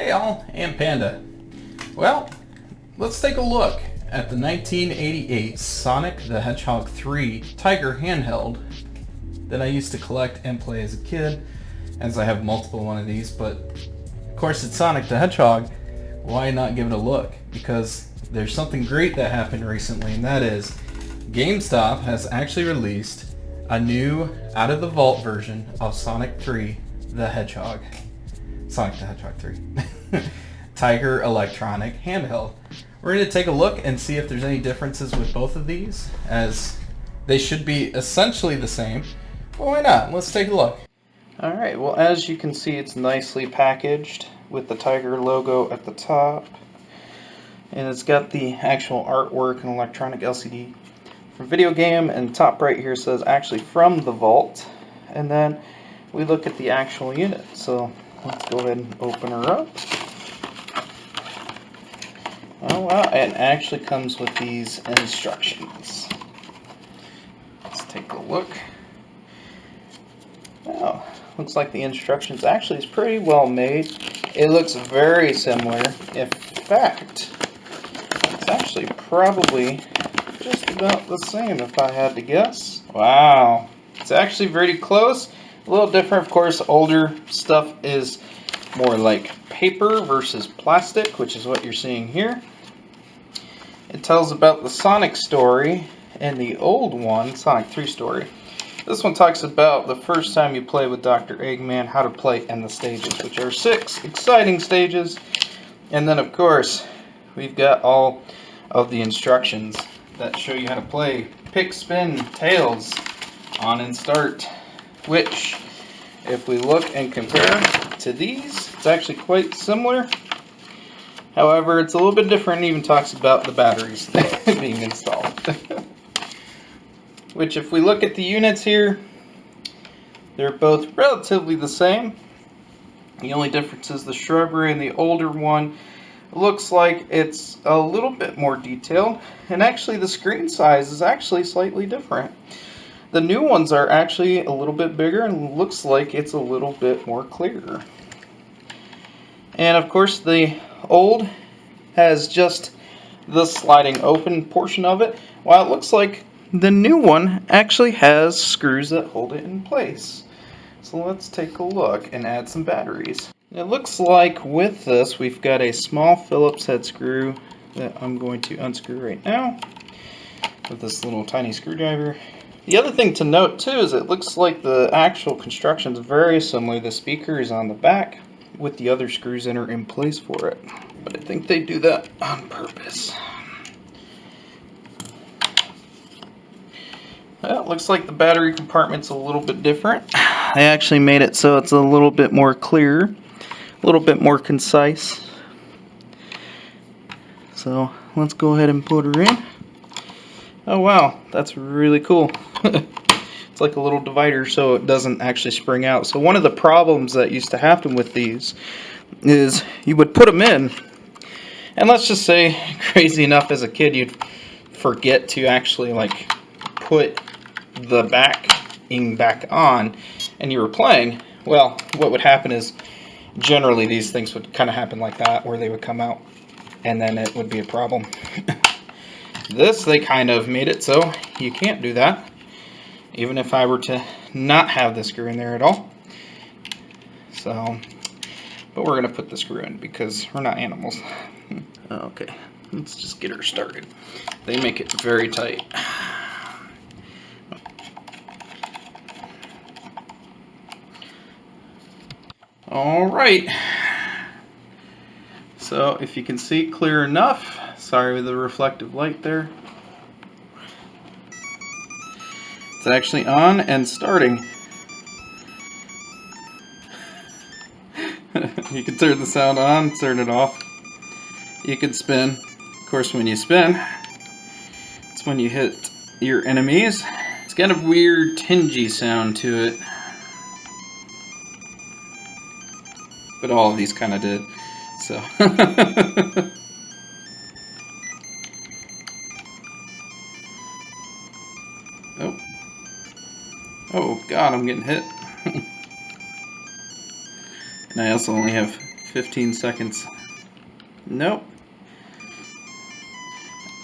Hey y'all, and Panda. Well, let's take a look at the 1988 Sonic the Hedgehog 3 Tiger Handheld that I used to collect and play as a kid, as I have multiple one of these, but of course it's Sonic the Hedgehog. Why not give it a look? Because there's something great that happened recently, and that is GameStop has actually released a new out-of-the-vault version of Sonic 3 the Hedgehog. Sonic the Hedgehog 3. Tiger Electronic Handheld. We're going to take a look and see if there's any differences with both of these, as they should be essentially the same. Well, why not? Let's take a look. Alright, well, as you can see, it's nicely packaged with the Tiger logo at the top. And it's got the actual artwork and electronic LCD for video game, and top right here says actually from the vault. And then we look at the actual unit. So let's go ahead and open her up. Oh wow, it actually comes with these instructions. Let's take a look. Wow, looks like the instructions actually is pretty well made. It looks very similar. In fact, it's actually probably just about the same if I had to guess. Wow, it's actually very close. A little different, of course. Older stuff is more like paper versus plastic, which is what you're seeing here. It tells about the Sonic story, and the old one, Sonic 3 story. This one talks about the first time you play with Dr. Eggman, how to play, and the stages, which are 6 exciting stages. And then, of course, we've got all of the instructions that show you how to play pick, spin, tails, on and start. Which, if we look and compare to these, it's actually quite similar. However, it's a little bit different, and even talks about the batteries being installed. Which, if we look at the units here, they're both relatively the same. The only difference is the shrubbery in the older one looks like it's a little bit more detailed, and actually the screen size is actually slightly different. The new ones are actually a little bit bigger and looks like it's a little bit more clearer. And of course the old has just the sliding open portion of it, while it looks like the new one actually has screws that hold it in place. So let's take a look and add some batteries. It looks like with this we've got a small Phillips head screw that I'm going to unscrew right now with this little tiny screwdriver. The other thing to note too is it looks like the actual construction is very similar. The speaker is on the back with the other screws that are in place for it. But I think they do that on purpose. Well, it looks like the battery compartment's a little bit different. They actually made it so it's a little bit more clear, a little bit more concise. So let's go ahead and put her in. Oh wow, that's really cool. It's like a little divider so it doesn't actually spring out. So one of the problems that used to happen with these is you would put them in, and let's just say, crazy enough as a kid, you'd forget to actually like put the backing back on and you were playing. Well, what would happen is generally these things would kind of happen like that, where they would come out and then it would be a problem. This, they kind of made it so you can't do that, even if I were to not have the screw in there at all. So, but we're going to put the screw in because we're not animals. Okay, let's just get her started. They make it very tight. Alright, so if you can see clear enough, sorry with the reflective light there, it's actually on and starting. You can turn the sound on, turn it off. You can spin. Of course, when you spin, it's when you hit your enemies. It's got a weird tingy sound to it, but all of these kind of did. So oh god, I'm getting hit. And I also only have 15 seconds. Nope.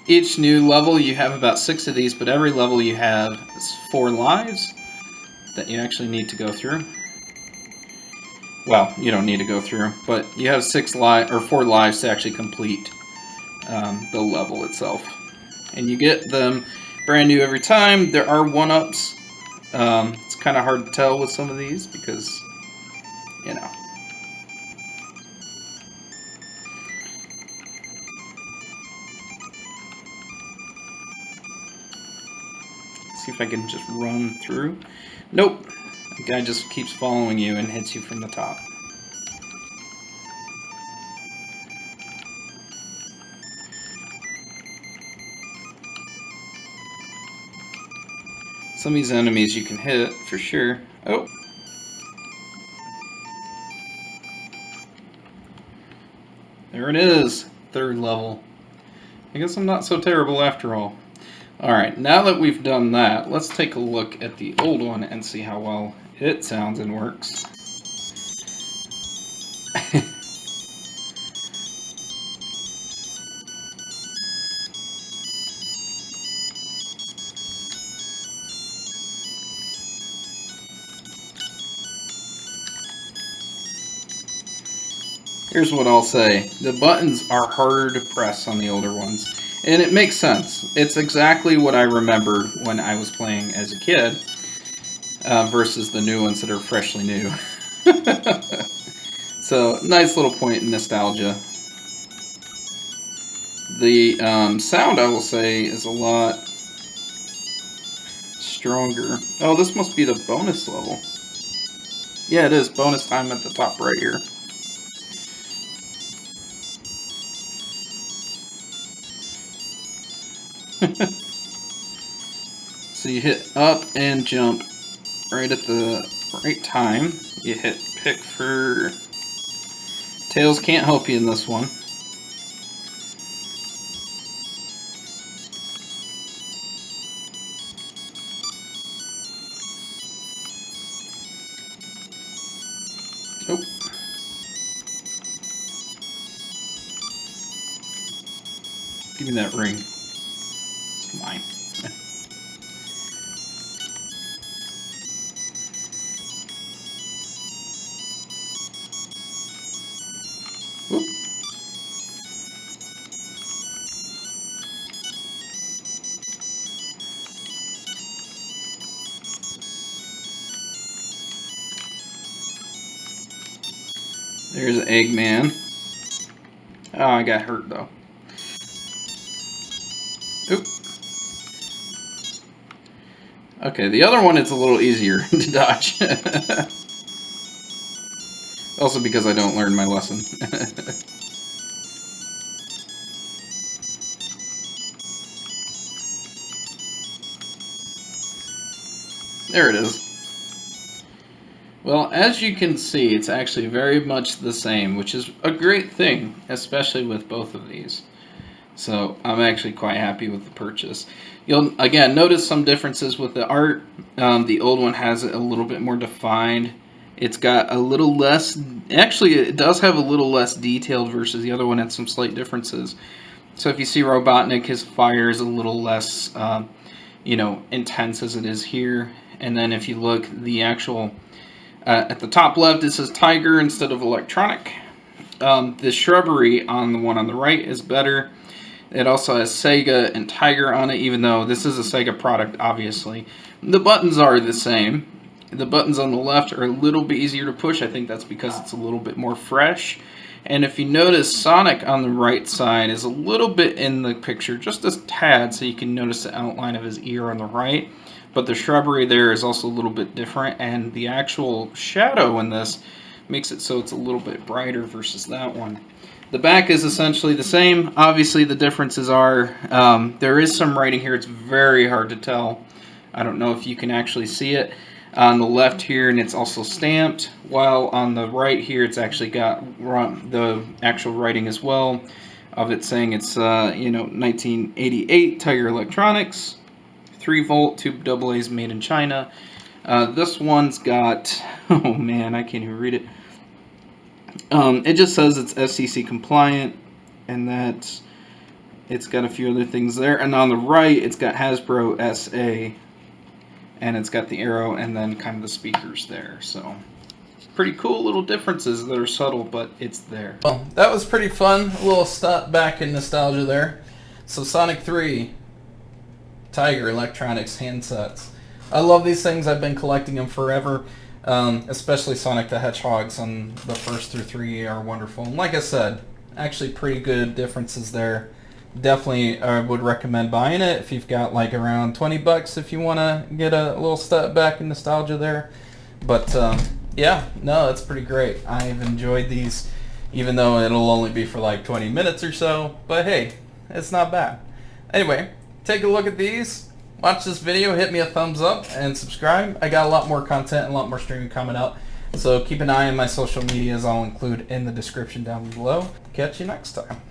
Each new level, you have about 6 of these, but every level you have is 4 lives that you actually need to go through. Well, you don't need to go through, but you have 4 lives to actually complete the level itself. And you get them brand new every time. There are 1-ups. It's kind of hard to tell with some of these because, you know. See if I can just run through. Nope. The guy just keeps following you and hits you from the top. Some of these enemies you can hit for sure. Oh. There it is. 3rd level. I guess I'm not so terrible after all. Alright, now that we've done that, let's take a look at the old one and see how well it sounds and works. Here's what I'll say. The buttons are harder to press on the older ones. And it makes sense. It's exactly what I remembered when I was playing as a kid versus the new ones that are freshly new. So, nice little point in nostalgia. The sound, I will say, is a lot stronger. Oh, this must be the bonus level. Yeah, it is. Bonus time at the top right here. So you hit up and jump right at the right time. You hit pick for... Tails can't help you in this one. Oh. Give me that ring. It's mine. Whoop. There's Eggman. Oh, I got hurt though. Oop. Okay, the other one is a little easier to dodge. Also because I don't learn my lesson. There it is. Well, as you can see, it's actually very much the same, which is a great thing, especially with both of these. So I'm actually quite happy with the purchase. You'll, again, notice some differences with the art. The old one has it a little bit more defined. It's got a little less, actually it does have a little less detailed versus the other one had some slight differences. So if you see Robotnik, his fire is a little less, intense as it is here. And then if you look, the actual, at the top left it says Tiger instead of electronic. The shrubbery on the one on the right is better. It also has Sega and Tiger on it, even though this is a Sega product, obviously. The buttons are the same. The buttons on the left are a little bit easier to push. I think that's because it's a little bit more fresh. And if you notice, Sonic on the right side is a little bit in the picture, just a tad, so you can notice the outline of his ear on the right. But the shrubbery there is also a little bit different, and the actual shadow in this makes it so it's a little bit brighter versus that one. The back is essentially the same. Obviously, the differences are, there is some writing here. It's very hard to tell. I don't know if you can actually see it. On the left here, and it's also stamped, while on the right here, it's actually got the actual writing as well, of it saying it's, 1988 Tiger Electronics, 3-volt, 2 AA's made in China. This one's got, oh man, I can't even read it. It just says it's SEC compliant, and that it's got a few other things there. And on the right, it's got Hasbro SA, and it's got the arrow and then kind of the speakers there. So pretty cool little differences that are subtle, but it's there. Well, that was pretty fun. A little stop back in nostalgia there. So Sonic 3, Tiger Electronics handsets. I love these things. I've been collecting them forever. Especially Sonic the Hedgehogs on the first through 3 are wonderful. And like I said, actually pretty good differences there. Definitely would recommend buying it if you've got like around 20 bucks if you want to get a little step back in nostalgia there. But yeah, no, it's pretty great. I've enjoyed these, even though it'll only be for like 20 minutes or so. But hey, it's not bad. Anyway, take a look at these. Watch this video, hit me a thumbs up, and subscribe. I got a lot more content and a lot more streaming coming out. So keep an eye on my social medias. I'll include in the description down below. Catch you next time.